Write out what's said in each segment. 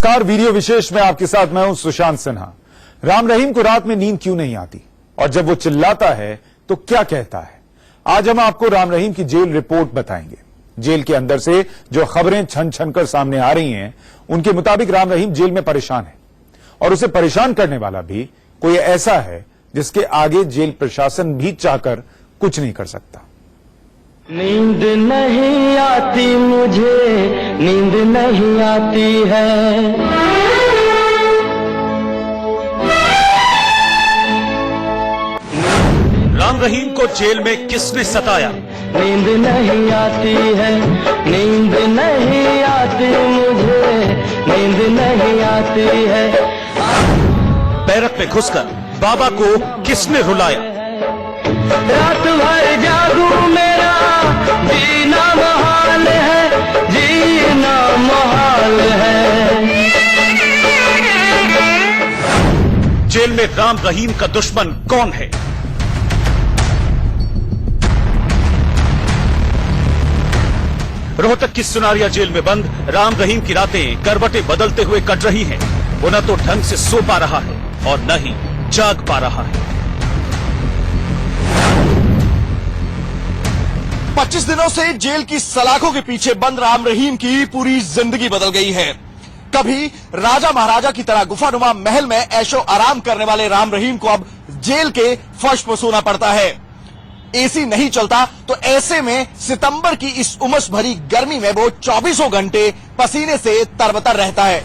नमस्कार, वीडियो विशेष में आपके साथ मैं हूं सुशांत सिन्हा। राम रहीम को रात में नींद क्यों नहीं आती और जब वो चिल्लाता है तो क्या कहता है? आज हम आपको राम रहीम की जेल रिपोर्ट बताएंगे। जेल के अंदर से जो खबरें छन छन कर सामने आ रही हैं, उनके मुताबिक राम रहीम जेल में परेशान है और उसे परेशान करने वाला भी कोई ऐसा है जिसके आगे जेल प्रशासन भी चाहकर कुछ नहीं कर सकता। नींद नहीं आती मुझे, नींद नहीं आती है। राम रहीम को जेल में किसने सताया? नींद नहीं आती है, नींद नहीं आती मुझे, नींद नहीं आती है। बैरक में घुसकर बाबा को किसने रुलाया? रात भर जागू मेरा जीना महाल है, जीना महाल है। जेल में राम रहीम का दुश्मन कौन है? रोहतक की सुनारिया जेल में बंद राम रहीम की रातें करवटें बदलते हुए कट रही हैं। वो न तो ढंग से सो पा रहा है और न ही जाग पा रहा है। 25 दिनों से जेल की सलाखों के पीछे बंद राम रहीम की पूरी जिंदगी बदल गई है। कभी राजा महाराजा की तरह गुफानुमा महल में ऐशो आराम करने वाले राम रहीम को अब जेल के फर्श पर सोना पड़ता है। एसी नहीं चलता तो ऐसे में सितंबर की इस उमस भरी गर्मी में वो 24 घंटे पसीने से तरबतर रहता है।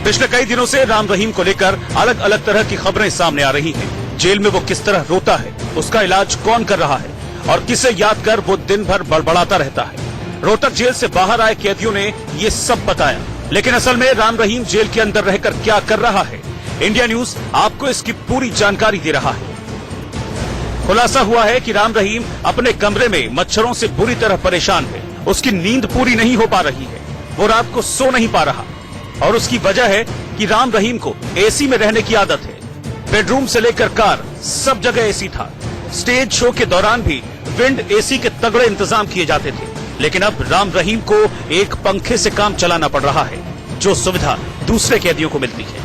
पिछले कई दिनों से राम रहीम को लेकर अलग अलग तरह की खबरें सामने आ रही हैं। जेल में वो किस तरह रोता है, उसका इलाज कौन कर रहा है और किसे याद कर वो दिन भर बड़बड़ाता रहता है। रोहतक जेल से बाहर आए कैदियों ने ये सब बताया, लेकिन असल में राम रहीम जेल के अंदर रहकर क्या कर रहा है, इंडिया न्यूज आपको इसकी पूरी जानकारी दे रहा है। खुलासा हुआ है कि राम रहीम अपने कमरे में मच्छरों से बुरी तरह परेशान है। उसकी नींद पूरी नहीं हो पा रही है, वो रात को सो नहीं पा रहा और उसकी वजह है कि राम रहीम को एसी में रहने की आदत है। बेडरूम से लेकर कार सब जगह एसी था। स्टेज शो के दौरान भी विंड एसी के तगड़े इंतजाम किए जाते थे, लेकिन अब राम रहीम को एक पंखे से काम चलाना पड़ रहा है, जो सुविधा दूसरे कैदियों को मिलती है।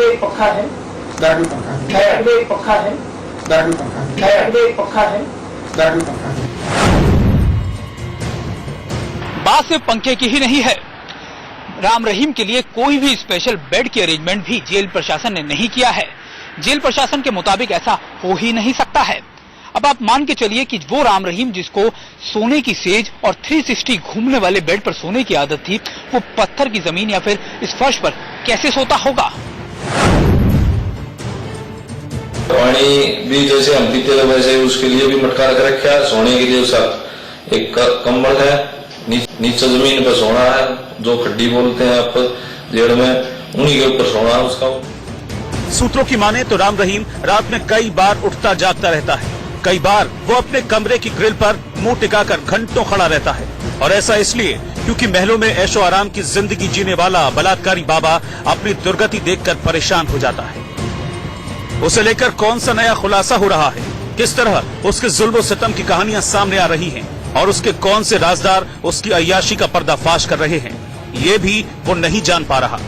एक पक्का है, दारू पंखा है, एक पक्का है, दारू पंखा है, एक पक्का है, दारू पंखा है। बात सिर्फ पंखे की ही नहीं है। राम रहीम के लिए कोई भी स्पेशल बेड की अरेंजमेंट भी जेल प्रशासन ने नहीं किया है। जेल प्रशासन के मुताबिक ऐसा हो ही नहीं सकता है। अब आप मान के चलिए कि वो राम रहीम जिसको सोने की सेज और 360 घूमने वाले बेड पर सोने की आदत थी, वो पत्थर की जमीन या फिर इस फर्श पर कैसे सोता होगा? पानी भी जैसे हम पीते थे वैसे उसके लिए भी मटका रख रखा है। सोने के लिए उसका एक कंबल है, नीचे जमीन पर सोना है, जो खड्डी बोलते हैं आप जेल में, उन्हीं के ऊपर सोना है उसका। सूत्रों की माने तो राम रहीम रात में कई बार उठता जागता रहता है। कई बार वो अपने कमरे की ग्रिल पर मुंह टिकाकर घंटों खड़ा रहता है, और ऐसा इसलिए क्योंकि महलों में ऐशो आराम की जिंदगी जीने वाला बलात्कारी बाबा अपनी दुर्गति देखकर परेशान हो जाता है। उसे लेकर कौन सा नया खुलासा हो रहा है, किस तरह उसके जुल्म सितम की कहानियां सामने आ रही हैं और उसके कौन से राजदार उसकी अय्याशी का पर्दाफाश कर रहे हैं, ये भी वो नहीं जान पा रहा।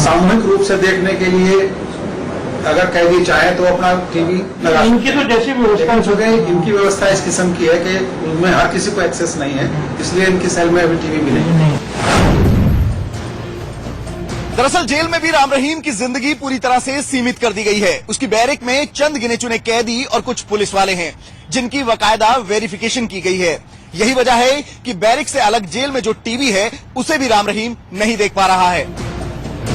सामूहिक रूप से देखने के लिए अगर कैदी चाहे तो अपना टीवी लगा। इनकी तो जैसी व्यवस्था हो गई, इनकी व्यवस्था इस किस्म की है कि उनमें हर किसी को एक्सेस नहीं है, इसलिए इनकी सेल में अभी टीवी भी नहीं। दरअसल जेल में भी राम रहीम की जिंदगी पूरी तरह से सीमित कर दी गई है। उसकी बैरक में चंद गिने चुने कैदी और कुछ पुलिस वाले हैं जिनकी बाकायदा वेरिफिकेशन की गई है। यही वजह है कि बैरक से अलग जेल में जो टीवी है उसे भी राम रहीम नहीं देख पा रहा है।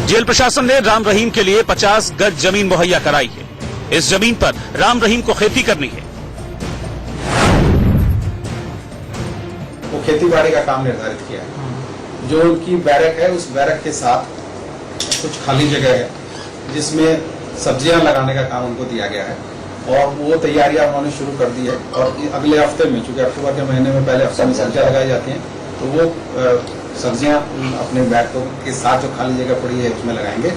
जेल प्रशासन ने राम रहीम के लिए 50 गज जमीन मुहैया कराई है। इस जमीन पर राम रहीम को खेती करनी है। वो खेती बाड़ी का काम निर्धारित किया है। जो उनकी बैरक है, उस बैरक के साथ कुछ खाली जगह है जिसमें सब्जियां लगाने का काम उनको दिया गया है और वो तैयारियां उन्होंने शुरू कर दी है। और अगले हफ्ते में, चूंकि अक्टूबर के महीने में पहले हफ्ते में सब्जियां लगाई जाती हैं, तो वो सब्जियां अपने बैरकों के साथ जो खाली जगह पड़ी है उसमें लगाएंगे।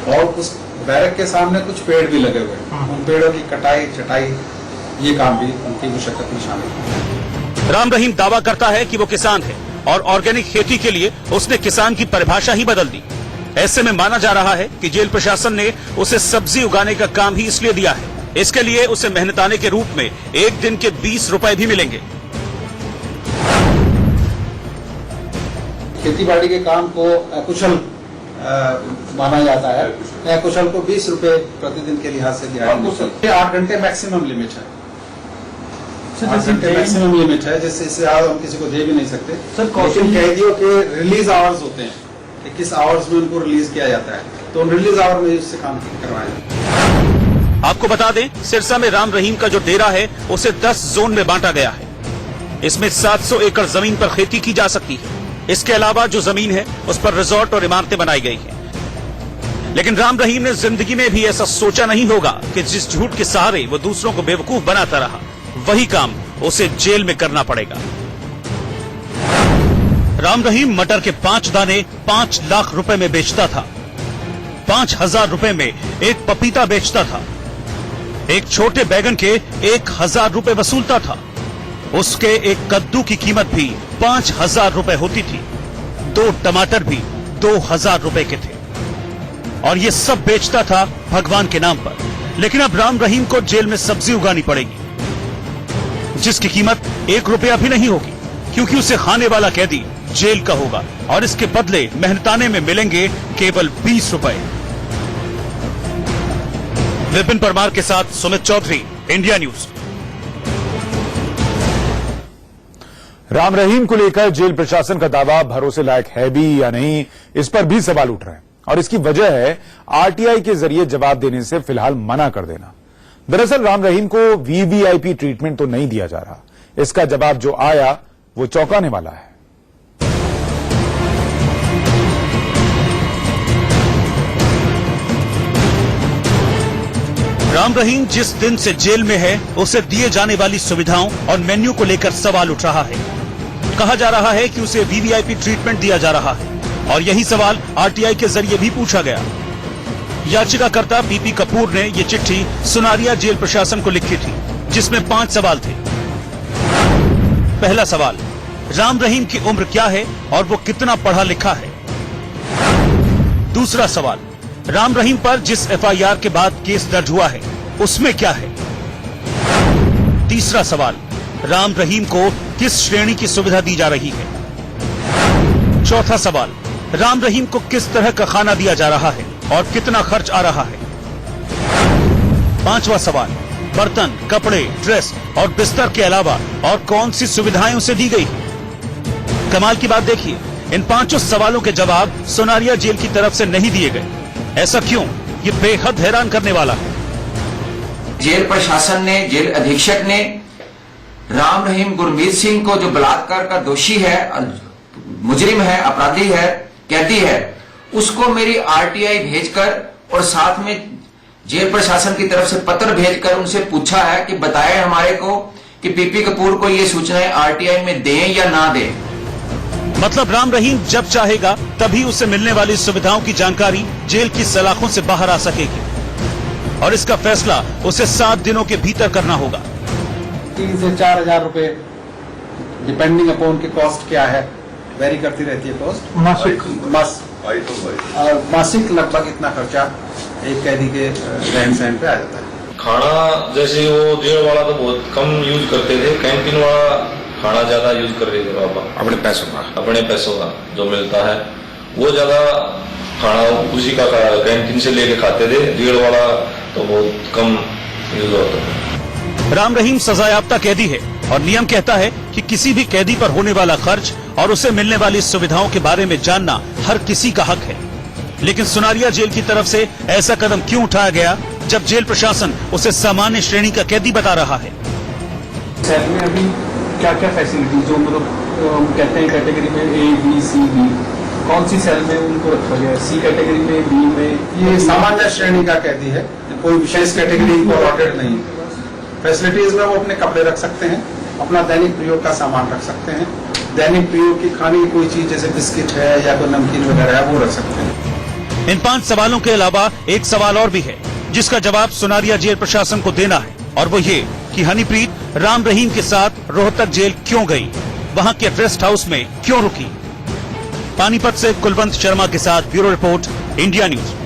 और उस बैरक के सामने कुछ पेड़ भी लगे हुए हैं, उन पेड़ों की कटाई छटाई ये काम भी उनकी मुशक्कत में शामिल है। राम रहीम दावा करता है कि वो किसान है और ऑर्गेनिक खेती के लिए उसने किसान की परिभाषा ही बदल दी। ऐसे में माना जा रहा है कि जेल प्रशासन ने उसे सब्जी उगाने का काम ही इसलिए दिया है। इसके लिए उसे मेहनताने के रूप में एक दिन के 20 रुपए भी मिलेंगे। खेतीबाड़ी के काम को अकुशल माना जाता है। अकुशल को 20 रुपए प्रतिदिन के लिहाज से दिया है। 8 घंटे मैक्सिमम लिमिट है। 8 घंटे मैक्सिमम लिमिट है, जिससे इससे हम किसी को दे भी नहीं सकते। लेकिन कैदियों के रिलीज आवर्स होते हैं कि किस आवर्स में उनको रिलीज किया जाता है, तो उन रिलीज आवर में इससे काम करवाया। आपको बता दें, सिरसा में राम रहीम का जो डेरा है उसे 10 जोन में बांटा गया है। इसमें 700 एकड़ जमीन पर खेती की जा सकती है। इसके अलावा जो जमीन है उस पर रिजॉर्ट और इमारतें बनाई गई हैं। लेकिन राम रहीम ने जिंदगी में भी ऐसा सोचा नहीं होगा कि जिस झूठ के सहारे वो दूसरों को बेवकूफ बनाता रहा, वही काम उसे जेल में करना पड़ेगा। राम रहीम मटर के 5 दाने 5 लाख रुपए में बेचता था। 5,000 रुपए में एक पपीता बेचता था। एक छोटे बैगन के 1,000 रुपए वसूलता था। उसके एक कद्दू की कीमत भी 5,000 रुपए होती थी। 2 टमाटर भी 2,000 रुपए के थे। और ये सब बेचता था भगवान के नाम पर। लेकिन अब राम रहीम को जेल में सब्जी उगानी पड़ेगी, जिसकी कीमत 1 रुपया भी नहीं होगी, क्योंकि उसे खाने वाला कैदी जेल का होगा और इसके बदले मेहनताने में मिलेंगे केवल 20 रुपए। विपिन परमार के साथ सुमित चौधरी, इंडिया न्यूज। राम रहीम को लेकर जेल प्रशासन का दावा भरोसे लायक है भी या नहीं, इस पर भी सवाल उठ रहे हैं। और इसकी वजह है आरटीआई के जरिए जवाब देने से फिलहाल मना कर देना। दरअसल राम रहीम को वीवीआईपी ट्रीटमेंट तो नहीं दिया जा रहा। इसका जवाब जो आया वो चौंकाने वाला है। राम रहीम जिस दिन से जेल में है, उसे दिए जाने वाली सुविधाओं और मेन्यू को लेकर सवाल उठ रहा है। कहा जा रहा है कि उसे वीवीआईपी ट्रीटमेंट दिया जा रहा है और यही सवाल आरटीआई के जरिए भी पूछा गया। याचिकाकर्ता पीपी कपूर ने यह चिट्ठी सुनारिया जेल प्रशासन को लिखी थी, जिसमें 5 सवाल थे। पहला सवाल, राम रहीम की उम्र क्या है और वो कितना पढ़ा लिखा है। दूसरा सवाल, राम रहीम पर जिस एफआईआर के बाद केस दर्ज हुआ है उसमें क्या है। तीसरा सवाल, राम रहीम को किस श्रेणी की सुविधा दी जा रही है। चौथा सवाल, राम रहीम को किस तरह का खाना दिया जा रहा है और कितना खर्च आ रहा है। पांचवा सवाल, बर्तन, कपड़े, ड्रेस और बिस्तर के अलावा और कौन सी सुविधाएं उसे दी गई है। कमाल की बात देखिए, इन 5 सवालों के जवाब सुनारिया जेल की तरफ से नहीं दिए गए। ऐसा क्यों? ये बेहद हैरान करने वाला है। जेल प्रशासन ने, जेल अधीक्षक ने राम रहीम गुरमीत सिंह को, जो बलात्कार का दोषी है, मुजरिम है, अपराधी है, कैदी है, उसको मेरी आरटीआई भेजकर और साथ में जेल प्रशासन की तरफ से पत्र भेजकर उनसे पूछा है कि बताएं हमारे को कि पीपी कपूर को ये सूचनाएं आरटीआई में दें या ना दें। मतलब राम रहीम जब चाहेगा तभी उसे मिलने वाली सुविधाओं की जानकारी जेल की सलाखों से बाहर आ सकेगी और इसका फैसला उसे 7 दिनों के भीतर करना होगा। 3 से 4,000 रुपए डिपेंडिंग अपॉन की कॉस्ट क्या है, वेरी करती रहती है कॉस्ट। मासिक लगभग इतना खर्चा एक कैदी के रहन सहन पे आ जाता है। खाना जैसे वो जेल वाला तो बहुत कम यूज करते थे, कैंटीन वाला खाना ज्यादा यूज कर रहे थे पापा। अपने पैसों का जो मिलता है वो ज्यादा खाना उसी का कैंटीन से लेके खाते थे। जेल वाला तो बहुत कम यूज होता था। राम रहीम सजायाफ्ता कैदी है और नियम कहता है कि किसी भी कैदी पर होने वाला खर्च और उसे मिलने वाली सुविधाओं के बारे में जानना हर किसी का हक है। लेकिन सुनारिया जेल की तरफ से ऐसा कदम क्यों उठाया गया जब जेल प्रशासन उसे सामान्य श्रेणी का कैदी बता रहा है। सेल में अभी क्या क्या फैसिलिटी जो मतलब कहते हैं कैटेगरी में ए बी सी डी, कौन सी सेल में उनको रखा गया है? सी कैटेगरी में, बी में? ये सामान्य श्रेणी का कैदी है, कोई विशेष कैटेगरी को अलॉटेड नहीं। फैसिलिटीज में वो अपने कपड़े रख सकते हैं, अपना दैनिक प्रयोग का सामान रख सकते हैं, दैनिक प्रयोग की खाने की कोई चीज जैसे बिस्किट है या कोई नमकीन वगैरह है वो रख सकते हैं। इन 5 सवालों के अलावा एक सवाल और भी है जिसका जवाब सुनारिया जेल प्रशासन को देना है और वो ये कि हनीप्रीत राम रहीम के साथ रोहतक जेल क्यों गई, वहां के रेस्ट हाउस में क्यों रुकी। पानीपत से कुलवंत शर्मा के साथ ब्यूरो रिपोर्ट, इंडिया न्यूज।